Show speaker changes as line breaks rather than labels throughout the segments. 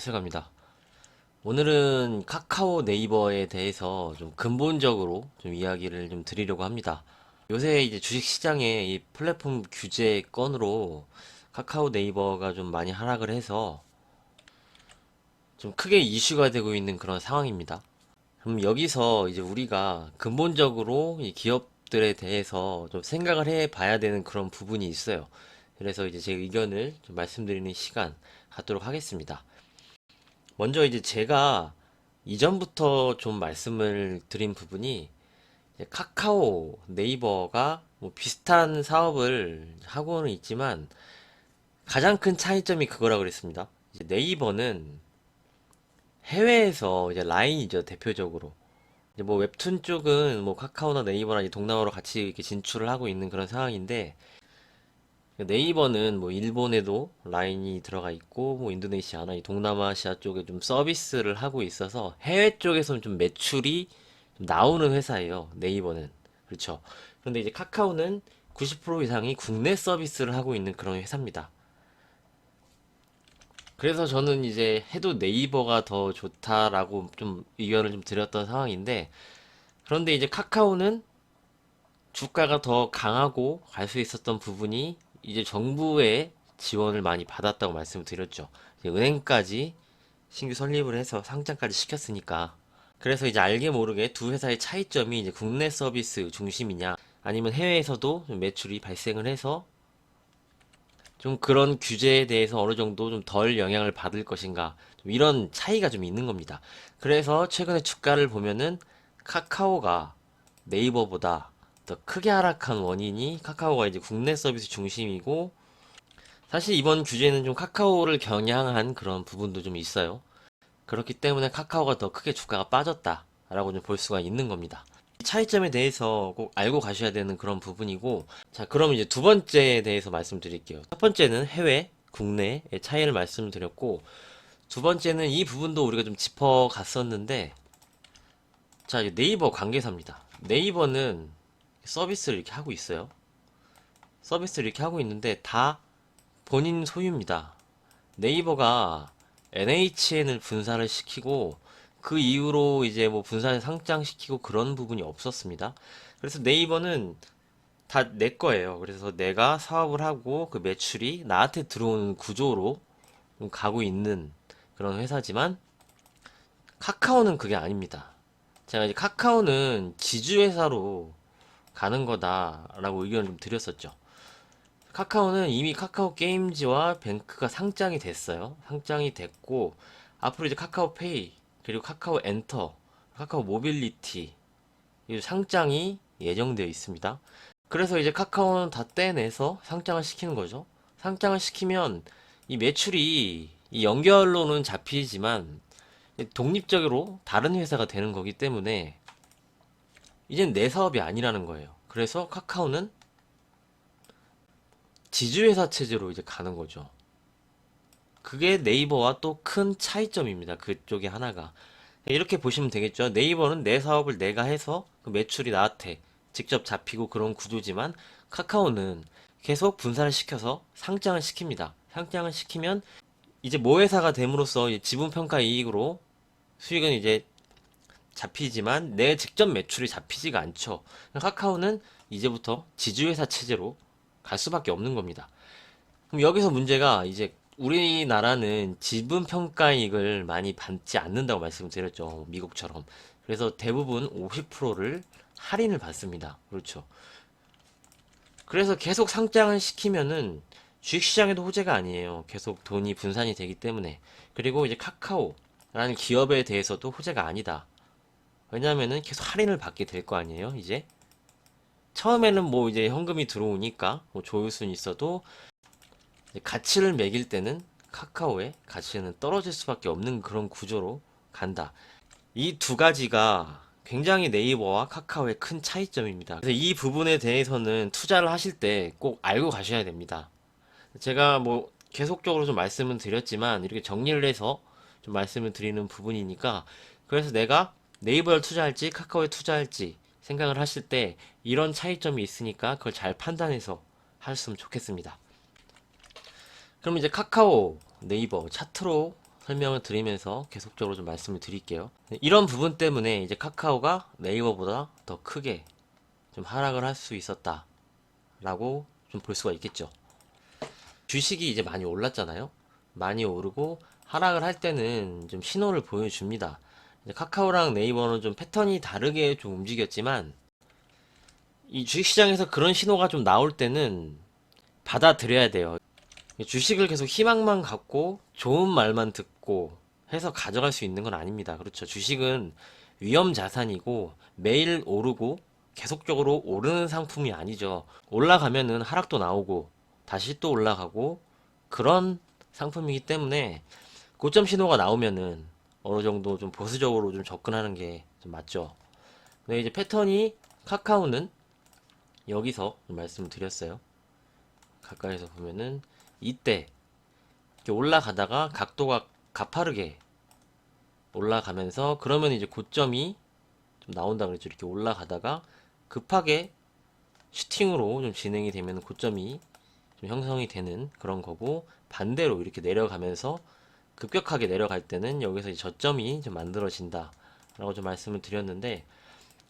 해석합니다. 오늘은 카카오 네이버에 대해서 좀 근본적으로 좀 이야기를 좀 드리려고 합니다. 요새 이제 주식 시장에 이 플랫폼 규제 건으로 카카오 네이버가 좀 많이 하락을 해서 좀 크게 이슈가 되고 있는 그런 상황입니다. 그럼 여기서 이제 우리가 근본적으로 이 기업들에 대해서 좀 생각을 해 봐야 되는 그런 부분이 있어요. 그래서 이제 제 의견을 좀 말씀드리는 시간 갖도록 하겠습니다. 먼저 이제 제가 이전부터 좀 말씀을 드린 부분이 이제 카카오, 네이버가 뭐 비슷한 사업을 하고는 있지만 가장 큰 차이점이 그거라 그랬습니다. 이제 네이버는 해외에서 이제 라인이죠, 대표적으로. 이제 뭐 웹툰 쪽은 뭐 카카오나 네이버나 이제 동남아로 같이 이렇게 진출을 하고 있는 그런 상황인데 네이버는 뭐 일본에도 라인이 들어가 있고 뭐 인도네시아나 이 동남아시아 쪽에 좀 서비스를 하고 있어서 해외 쪽에서는 좀 매출이 좀 나오는 회사예요. 네이버는. 그렇죠. 그런데 이제 카카오는 90% 이상이 국내 서비스를 하고 있는 그런 회사입니다. 그래서 저는 이제 해도 네이버가 더 좋다라고 좀 의견을 좀 드렸던 상황인데 그런데 이제 카카오는 주가가 더 강하고 갈 수 있었던 부분이 이제 정부의 지원을 많이 받았다고 말씀을 드렸죠. 이제 은행까지 신규 설립을 해서 상장까지 시켰으니까. 그래서 이제 알게 모르게 두 회사의 차이점이 이제 국내 서비스 중심이냐, 아니면 해외에서도 좀 매출이 발생을 해서 좀 그런 규제에 대해서 어느 정도 좀 덜 영향을 받을 것인가, 좀 이런 차이가 좀 있는 겁니다. 그래서 최근에 주가를 보면은 카카오가 네이버보다 더 크게 하락한 원인이 카카오가 이제 국내 서비스 중심이고 사실 이번 규제는 좀 카카오를 겨냥한 그런 부분도 좀 있어요. 그렇기 때문에 카카오가 더 크게 주가가 빠졌다라고 좀 볼 수가 있는 겁니다. 이 차이점에 대해서 꼭 알고 가셔야 되는 그런 부분이고 자 그럼 이제 두 번째에 대해서 말씀드릴게요. 첫 번째는 해외, 국내의 차이를 말씀드렸고 두 번째는 이 부분도 우리가 좀 짚어갔었는데 자 이제 네이버 관계사입니다. 네이버는 서비스를 이렇게 하고 있어요. 서비스를 이렇게 하고 있는데 다 본인 소유입니다. 네이버가 NHN을 분사를 시키고 그 이후로 이제 뭐 분사를 상장시키고 그런 부분이 없었습니다. 그래서 네이버는 다 내 거예요. 그래서 내가 사업을 하고 그 매출이 나한테 들어오는 구조로 좀 가고 있는 그런 회사지만 카카오는 그게 아닙니다. 제가 이제 카카오는 지주회사로 가는 거다라고 의견을 좀 드렸었죠. 카카오는 이미 카카오 게임즈와 뱅크가 상장이 됐어요. 상장이 됐고 앞으로 이제 카카오페이 그리고 카카오 엔터, 카카오 모빌리티 이 상장이 예정되어 있습니다. 그래서 이제 카카오는 다 떼내서 상장을 시키는 거죠. 상장을 시키면 이 매출이 이 연결로는 잡히지만 독립적으로 다른 회사가 되는 거기 때문에 이젠 내 사업이 아니라는 거예요. 그래서 카카오는 지주회사 체제로 이제 가는 거죠. 그게 네이버와 또 큰 차이점입니다. 그쪽에 하나가. 이렇게 보시면 되겠죠. 네이버는 내 사업을 내가 해서 그 매출이 나한테 직접 잡히고 그런 구조지만 카카오는 계속 분산을 시켜서 상장을 시킵니다. 상장을 시키면 이제 모회사가 됨으로써 지분평가 이익으로 수익은 이제 잡히지만 내 직접 매출이 잡히지가 않죠. 카카오는 이제부터 지주회사 체제로 갈 수밖에 없는 겁니다. 그럼 여기서 문제가 이제 우리나라는 지분 평가이익을 많이 받지 않는다고 말씀드렸죠. 미국처럼. 그래서 대부분 50%를 할인을 받습니다. 그렇죠. 그래서 계속 상장을 시키면은 주식시장에도 호재가 아니에요. 계속 돈이 분산이 되기 때문에. 그리고 이제 카카오라는 기업에 대해서도 호재가 아니다. 왜냐면은 계속 할인을 받게 될 거 아니에요, 이제. 처음에는 뭐 이제 현금이 들어오니까 뭐 조회수는 있어도 가치를 매길 때는 카카오의 가치는 떨어질 수밖에 없는 그런 구조로 간다. 이 두 가지가 굉장히 네이버와 카카오의 큰 차이점입니다. 그래서 이 부분에 대해서는 투자를 하실 때 꼭 알고 가셔야 됩니다. 제가 뭐 계속적으로 좀 말씀은 드렸지만 이렇게 정리를 해서 좀 말씀을 드리는 부분이니까 그래서 내가 네이버에 투자할지 카카오에 투자할지 생각을 하실 때 이런 차이점이 있으니까 그걸 잘 판단해서 하셨으면 좋겠습니다. 그럼 이제 카카오, 네이버 차트로 설명을 드리면서 계속적으로 좀 말씀을 드릴게요. 이런 부분 때문에 이제 카카오가 네이버보다 더 크게 좀 하락을 할 수 있었다 라고 좀 볼 수가 있겠죠. 주식이 이제 많이 올랐잖아요. 많이 오르고 하락을 할 때는 좀 신호를 보여줍니다. 이제 카카오랑 네이버는 좀 패턴이 다르게 좀 움직였지만 이 주식시장에서 그런 신호가 좀 나올 때는 받아들여야 돼요. 주식을 계속 희망만 갖고 좋은 말만 듣고 해서 가져갈 수 있는 건 아닙니다. 그렇죠. 주식은 위험 자산이고 매일 오르고 계속적으로 오르는 상품이 아니죠. 올라가면은 하락도 나오고 다시 또 올라가고 그런 상품이기 때문에 고점 신호가 나오면은 어느 정도 좀 보수적으로 좀 접근하는 게 좀 맞죠. 근데 이제 패턴이 카카오는 여기서 좀 말씀을 드렸어요. 가까이서 보면은 이때 이렇게 올라가다가 각도가 가파르게 올라가면서 그러면 이제 고점이 좀 나온다 그랬죠. 이렇게 올라가다가 급하게 슈팅으로 좀 진행이 되면 고점이 좀 형성이 되는 그런 거고 반대로 이렇게 내려가면서 급격하게 내려갈 때는 여기서 이제 저점이 좀 만들어진다 라고 좀 말씀을 드렸는데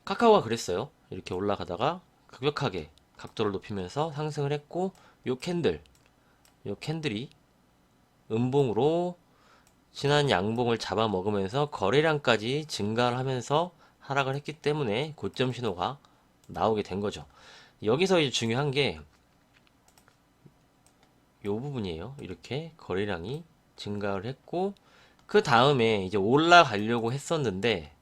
카카오가 그랬어요. 이렇게 올라가다가 급격하게 각도를 높이면서 상승을 했고 요 캔들이 음봉으로 지난 양봉을 잡아먹으면서 거래량까지 증가를 하면서 하락을 했기 때문에 고점 신호가 나오게 된 거죠. 여기서 이제 중요한 게 요 부분이에요. 이렇게 거래량이 증가를 했고 그 다음에 이제 올라가려고 했었는데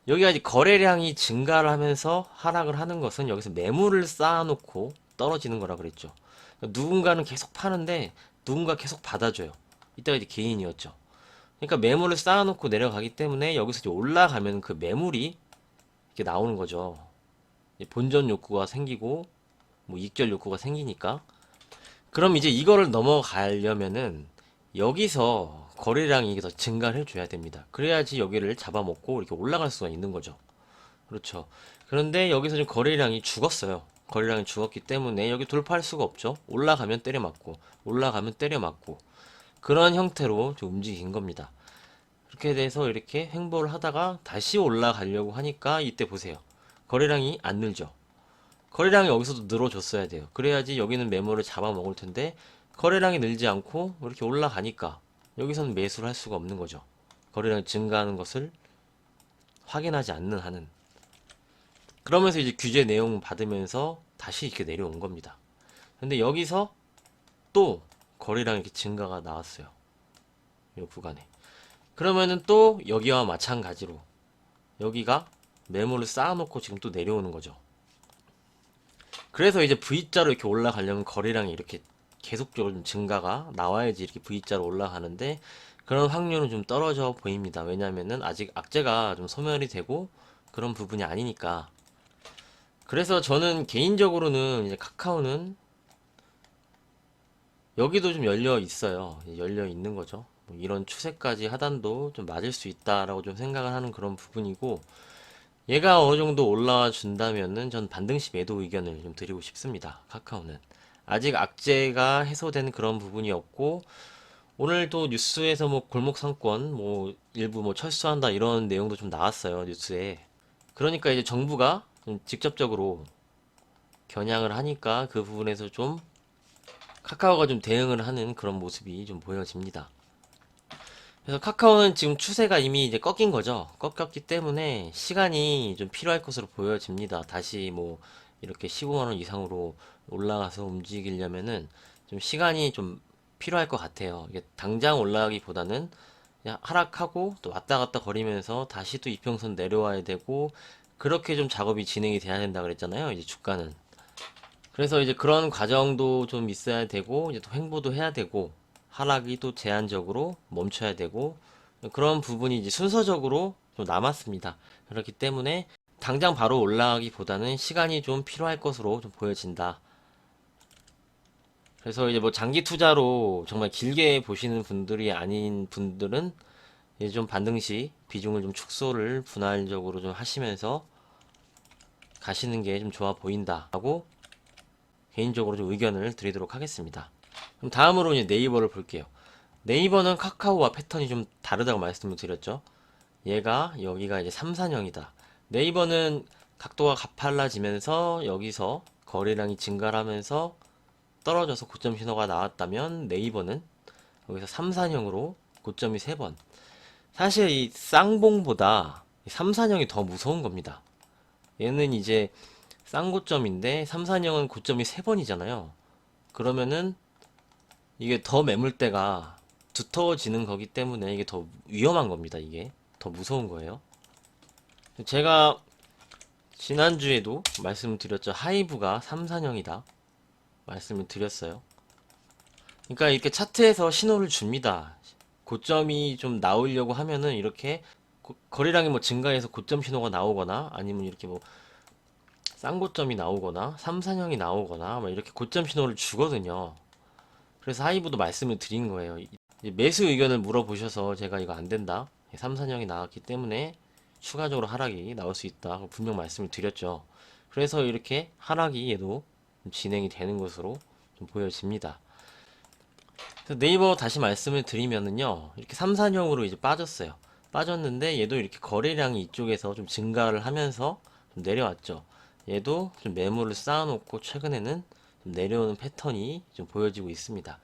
여기가 이제 거래량이 증가를 하면서 하락을 하는 것은 여기서 매물을 쌓아놓고 떨어지는 거라 그랬죠. 누군가는 계속 파는데 누군가 계속 받아줘요. 이때가 이제 개인이었죠. 그러니까 매물을 쌓아놓고 내려가기 때문에 여기서 이제 올라가면 그 매물이 이렇게 나오는 거죠. 본전 욕구가 생기고 뭐 익절 욕구가 생기니까 그럼 이제 이거를 넘어가려면은 여기서 거래량이 더 증가를 해줘야 됩니다. 그래야지 여기를 잡아먹고 이렇게 올라갈 수가 있는 거죠. 그렇죠. 그런데 여기서 지금 거래량이 죽었어요. 거래량이 죽었기 때문에 여기 돌파할 수가 없죠. 올라가면 때려 맞고 올라가면 때려 맞고 그런 형태로 좀 움직인 겁니다. 그렇게 돼서 이렇게 횡보를 하다가 다시 올라가려고 하니까 이때 보세요. 거래량이 안 늘죠. 거래량이 여기서도 늘어줬어야 돼요. 그래야지 여기는 매물을 잡아먹을 텐데 거래량이 늘지 않고 이렇게 올라가니까 여기서는 매수를 할 수가 없는 거죠. 거래량이 증가하는 것을 확인하지 않는 한은. 그러면서 이제 규제 내용 받으면서 다시 이렇게 내려온 겁니다. 근데 여기서 또 거래량이 이렇게 증가가 나왔어요. 이 구간에. 그러면은 또 여기와 마찬가지로 여기가 매물을 쌓아놓고 지금 또 내려오는 거죠. 그래서 이제 V자로 이렇게 올라가려면 거래량이 이렇게 계속적으로 좀 증가가 나와야지 이렇게 V자로 올라가는데 그런 확률은 좀 떨어져 보입니다. 왜냐면은 아직 악재가 좀 소멸이 되고 그런 부분이 아니니까. 그래서 저는 개인적으로는 이제 카카오는 여기도 좀 열려 있어요. 열려 있는 거죠. 뭐 이런 추세까지 하단도 좀 맞을 수 있다라고 좀 생각을 하는 그런 부분이고 얘가 어느 정도 올라와 준다면은 전 반등시 매도 의견을 좀 드리고 싶습니다. 카카오는 아직 악재가 해소된 그런 부분이 없고 오늘도 뉴스에서 뭐 골목 상권 뭐 일부 뭐 철수한다 이런 내용도 좀 나왔어요 뉴스에. 그러니까 이제 정부가 좀 직접적으로 겨냥을 하니까 그 부분에서 좀 카카오가 좀 대응을 하는 그런 모습이 좀 보여집니다. 그래서 카카오는 지금 추세가 이미 이제 꺾인 거죠. 꺾였기 때문에 시간이 좀 필요할 것으로 보여집니다. 다시 뭐 이렇게 15만원 이상으로 올라가서 움직이려면은 좀 시간이 좀 필요할 것 같아요. 이게 당장 올라가기보다는 그냥 하락하고 또 왔다 갔다 거리면서 다시 또 이평선 내려와야 되고 그렇게 좀 작업이 진행이 돼야 된다 그랬잖아요. 이제 주가는. 그래서 이제 그런 과정도 좀 있어야 되고 이제 또 횡보도 해야 되고 하락이 또 제한적으로 멈춰야 되고 그런 부분이 이제 순서적으로 좀 남았습니다. 그렇기 때문에 당장 바로 올라가기보다는 시간이 좀 필요할 것으로 좀 보여진다. 그래서 이제 뭐 장기 투자로 정말 길게 보시는 분들이 아닌 분들은 이제 좀 반등 시 비중을 좀 축소를 분할적으로 좀 하시면서 가시는 게 좀 좋아 보인다라고 개인적으로 좀 의견을 드리도록 하겠습니다. 그럼 다음으로 이제 네이버를 볼게요. 네이버는 카카오와 패턴이 좀 다르다고 말씀을 드렸죠. 얘가 여기가 이제 3, 4형이다. 네이버는 각도가 가팔라지면서 여기서 거래량이 증가를 하면서 떨어져서 고점 신호가 나왔다면 네이버는 여기서 3, 4형으로 고점이 3번. 사실 이 쌍봉보다 3, 4형이 더 무서운 겁니다. 얘는 이제 쌍고점인데 3, 4형은 고점이 3번이잖아요. 그러면은 이게 더 매물대가 두터워지는 거기 때문에 이게 더 위험한 겁니다. 이게 더 무서운 거예요. 제가 지난주에도 말씀을 드렸죠. 하이브가 3, 4형이다 말씀을 드렸어요. 그러니까 이렇게 차트에서 신호를 줍니다. 고점이 좀 나오려고 하면은 이렇게 거래량이 뭐 증가해서 고점 신호가 나오거나 아니면 이렇게 뭐 쌍고점이 나오거나 3, 4형이 나오거나 뭐 이렇게 고점 신호를 주거든요. 그래서 하이브도 말씀을 드린 거예요. 이제 매수 의견을 물어보셔서 제가 이거 안 된다. 3, 4형이 나왔기 때문에 추가적으로 하락이 나올 수 있다. 분명 말씀을 드렸죠. 그래서 이렇게 하락이 얘도 진행이 되는 것으로 좀 보여집니다. 그래서 네이버 다시 말씀을 드리면은요. 이렇게 3, 4형으로 이제 빠졌어요. 빠졌는데 얘도 이렇게 거래량이 이쪽에서 좀 증가를 하면서 좀 내려왔죠. 얘도 좀 매물을 쌓아놓고 최근에는 좀 내려오는 패턴이 좀 보여지고 있습니다.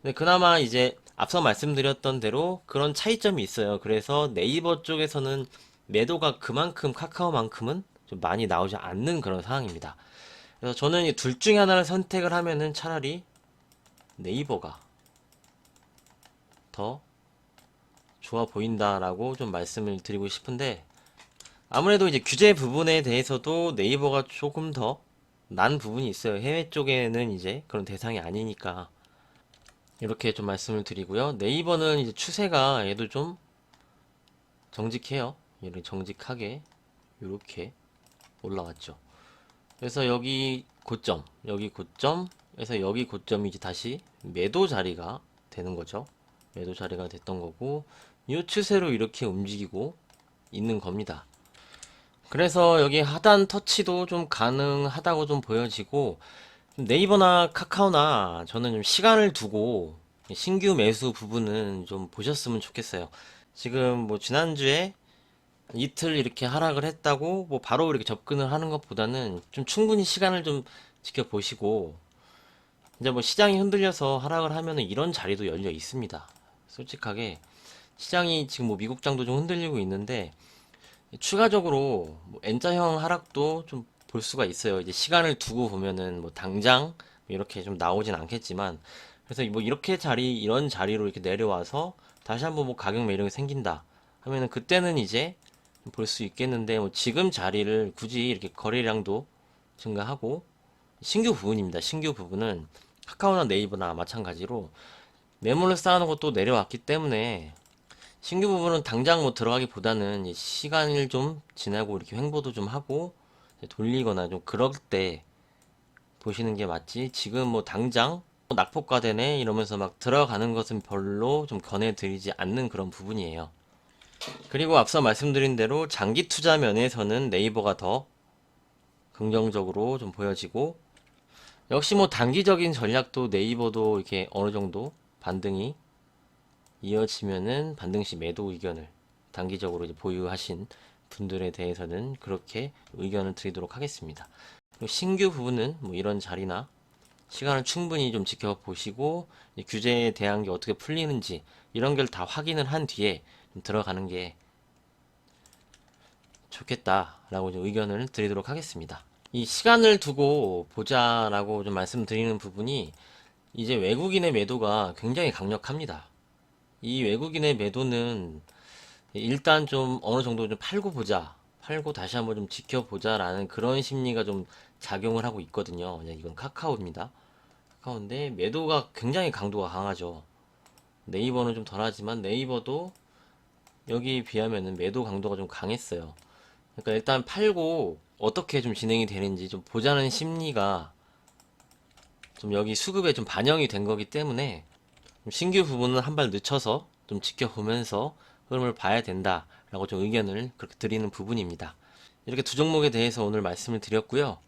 근데 그나마 이제 앞서 말씀드렸던 대로 그런 차이점이 있어요. 그래서 네이버 쪽에서는 매도가 그만큼 카카오만큼은 좀 많이 나오지 않는 그런 상황입니다. 그래서 저는 이 둘 중에 하나를 선택을 하면은 차라리 네이버가 더 좋아 보인다라고 좀 말씀을 드리고 싶은데 아무래도 이제 규제 부분에 대해서도 네이버가 조금 더 난 부분이 있어요. 해외 쪽에는 이제 그런 대상이 아니니까 이렇게 좀 말씀을 드리고요. 네이버는 이제 추세가 얘도 좀 정직해요. 얘를 정직하게 이렇게 올라왔죠. 그래서 여기 고점, 여기 고점에서 여기 고점이 이제 다시 매도 자리가 되는 거죠. 매도 자리가 됐던 거고 이 추세로 이렇게 움직이고 있는 겁니다. 그래서 여기 하단 터치도 좀 가능하다고 좀 보여지고 네이버나 카카오나 저는 좀 시간을 두고 신규 매수 부분은 좀 보셨으면 좋겠어요. 지금 뭐 지난주에 이틀 이렇게 하락을 했다고 뭐 바로 이렇게 접근을 하는 것보다는 좀 충분히 시간을 좀 지켜보시고 이제 뭐 시장이 흔들려서 하락을 하면은 이런 자리도 열려 있습니다. 솔직하게 시장이 지금 뭐 미국장도 좀 흔들리고 있는데 추가적으로 뭐 N자형 하락도 좀 볼 수가 있어요. 이제 시간을 두고 보면은 뭐 당장 이렇게 좀 나오진 않겠지만 그래서 뭐 이렇게 이런 자리로 이렇게 내려와서 다시 한번 뭐 가격 매력이 생긴다 하면은 그때는 이제 볼 수 있겠는데 뭐 지금 자리를 굳이 이렇게 거래량도 증가하고 신규 부분입니다. 신규 부분은 카카오나 네이버나 마찬가지로 매물을 쌓아놓은 것도 내려왔기 때문에 신규 부분은 당장 뭐 들어가기보다는 이 시간을 좀 지나고 이렇게 횡보도 좀 하고 돌리거나 좀 그럴 때 보시는 게 맞지. 지금 뭐 당장 낙폭과대네 이러면서 막 들어가는 것은 별로 좀 권해드리지 않는 그런 부분이에요. 그리고 앞서 말씀드린 대로 장기 투자 면에서는 네이버가 더 긍정적으로 좀 보여지고 역시 뭐 단기적인 전략도 네이버도 이렇게 어느 정도 반등이 이어지면은 반등 시 매도 의견을 단기적으로 이제 보유하신 분들에 대해서는 그렇게 의견을 드리도록 하겠습니다. 그리고 신규 부분은 뭐 이런 자리나 시간을 충분히 좀 지켜보시고 규제에 대한 게 어떻게 풀리는지 이런 걸 다 확인을 한 뒤에 들어가는 게 좋겠다라고 좀 의견을 드리도록 하겠습니다. 이 시간을 두고 보자라고 좀 말씀드리는 부분이 이제 외국인의 매도가 굉장히 강력합니다. 이 외국인의 매도는 일단 좀 어느 정도 좀 팔고 보자. 팔고 다시 한번 좀 지켜보자라는 그런 심리가 좀 작용을 하고 있거든요. 이건 카카오입니다. 카카오인데 매도가 굉장히 강도가 강하죠. 네이버는 좀 덜하지만 네이버도 여기에 비하면은 매도 강도가 좀 강했어요. 그러니까 일단 팔고 어떻게 좀 진행이 되는지 좀 보자는 심리가 좀 여기 수급에 좀 반영이 된 거기 때문에 신규 부분은 한 발 늦춰서 좀 지켜보면서 흐름을 봐야 된다라고 좀 의견을 그렇게 드리는 부분입니다. 이렇게 두 종목에 대해서 오늘 말씀을 드렸고요.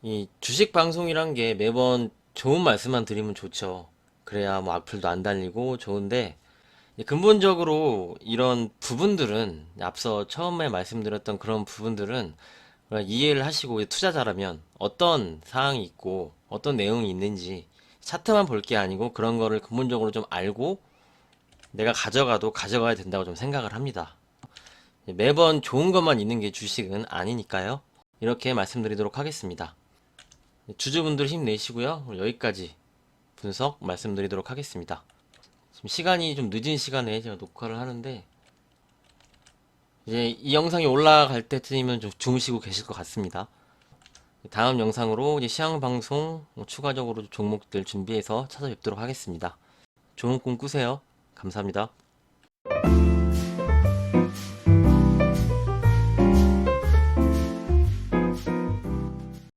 이 주식 방송이란 게 매번 좋은 말씀만 드리면 좋죠. 그래야 뭐 악플도 안 달리고 좋은데, 근본적으로 이런 부분들은 앞서 처음에 말씀드렸던 그런 부분들은 이해를 하시고 투자자라면 어떤 사항이 있고 어떤 내용이 있는지 차트만 볼 게 아니고 그런 거를 근본적으로 좀 알고 내가 가져가도 가져가야 된다고 좀 생각을 합니다. 매번 좋은 것만 있는 게 주식은 아니니까요. 이렇게 말씀드리도록 하겠습니다. 주주분들 힘내시고요. 여기까지 분석 말씀드리도록 하겠습니다. 지금 시간이 좀 늦은 시간에 제가 녹화를 하는데 이제 이 영상이 올라갈 때쯤이면 좀 주무시고 계실 것 같습니다. 다음 영상으로 이제 시황 방송 추가적으로 종목들 준비해서 찾아뵙도록 하겠습니다. 좋은 꿈 꾸세요. 감사합니다.